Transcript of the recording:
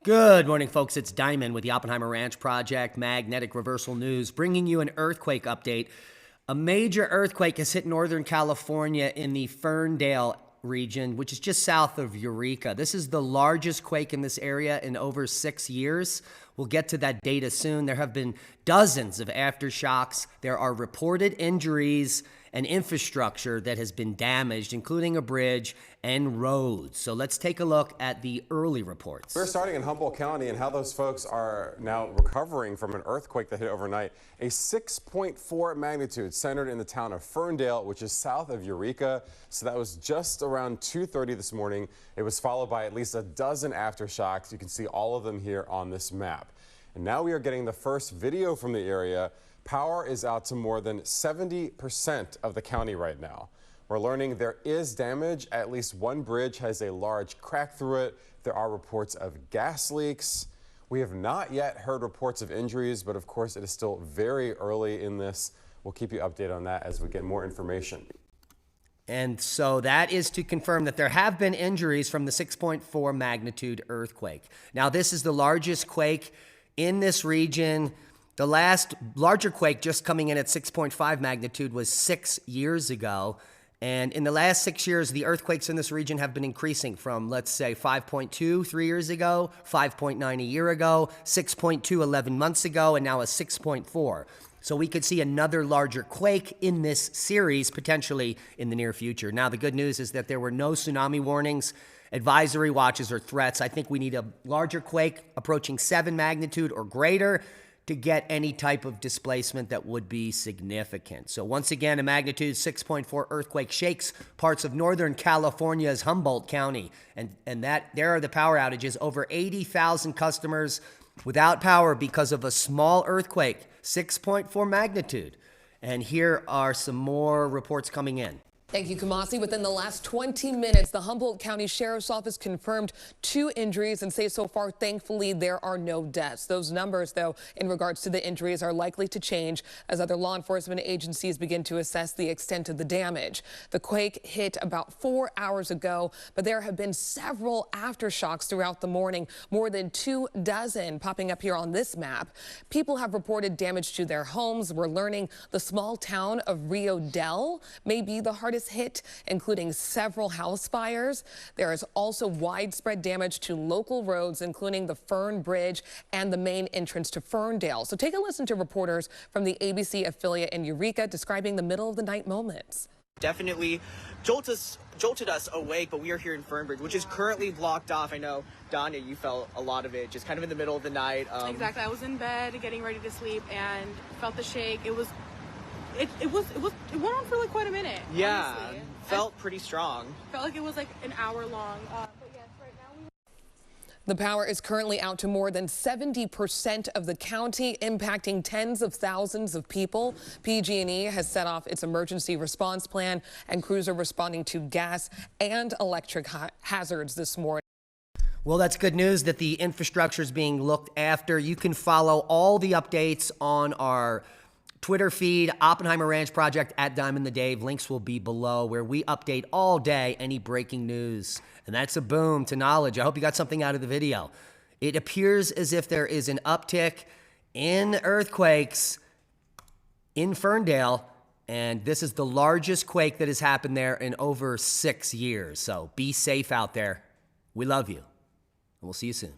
Good morning, folks. It's Diamond with the Oppenheimer Ranch Project Magnetic Reversal News, bringing you an earthquake update. A major earthquake has hit Northern California in the Ferndale region, which is just south of Eureka. This is the largest quake in this area in over 6 years. We'll get to that data soon. There have been dozens of aftershocks. There are reported injuries and infrastructure that has been damaged, including a bridge and roads. So let's take a look at the early reports. We're starting in Humboldt County and how those folks are now recovering from an earthquake that hit overnight. A 6.4 magnitude centered in the town of Ferndale, which is south of Eureka. So that was just around 2:30 this morning. It was followed by at least a dozen aftershocks. You can see all of them here on this map. And now we are getting the first video from the area. Power is out to more than 70% of the county right now. We're learning there is damage. At least one bridge has a large crack through it. There are reports of gas leaks. We have not yet heard reports of injuries, but of course it is still very early in this. We'll keep you updated on that as we get more information. And so that is to confirm that there have been injuries from the 6.4 magnitude earthquake. Now, this is the largest quake in this region. The last larger quake just coming in at 6.5 magnitude was 6 years ago. And in the last 6 years, the earthquakes in this region have been increasing from, let's say, 5.2 3 years ago, 5.9 a year ago, 6.2 11 months ago, and now a 6.4. So we could see another larger quake in this series potentially in the near future. Now, the good news is that there were no tsunami warnings, advisory watches, or threats. I think we need a larger quake approaching 7 magnitude or greater to get any type of displacement that would be significant. So once again, a magnitude 6.4 earthquake shakes parts of Northern California's Humboldt County. And there are the power outages. Over 80,000 customers without power because of a small earthquake, 6.4 magnitude. And here are some more reports coming in. Thank you, Kamasi. Within the last 20 minutes, the Humboldt County Sheriff's Office confirmed 2 injuries and say so far, thankfully, there are no deaths. Those numbers, though, in regards to the injuries are likely to change as other law enforcement agencies begin to assess the extent of the damage. The quake hit about 4 hours ago, but there have been several aftershocks throughout the morning, more than 24 popping up here on this map. People have reported damage to their homes. We're learning the small town of Rio Dell may be the hardest hit, including several house fires. There is also widespread damage to local roads, including the Fern Bridge and the main entrance to Ferndale. So take a listen to reporters from the ABC affiliate in Eureka describing the middle of the night moments. Definitely jolted us awake, but we are here in Fernbridge, which is currently blocked off. I know, Danya, you felt a lot of it just kind of in the middle of the night. Exactly. I was in bed getting ready to sleep and felt the shake. It went on for like quite a minute. Yeah, honestly. felt pretty strong. Felt like it was like an hour long. But yes, right now The power is currently out to more than 70% of the county, impacting tens of thousands of people. PG&E has set off its emergency response plan, and crews are responding to gas and electric hazards this morning. Well, that's good news that the infrastructure is being looked after. You can follow all the updates on our Twitter feed, Oppenheimer Ranch Project at Diamond the Dave. Links will be below, where we update all day any breaking news. And that's a boom to knowledge. I hope you got something out of the video. It appears as if there is an uptick in earthquakes in Ferndale, and this is the largest quake that has happened there in over 6 years. So be safe out there. We love you, and we'll see you soon.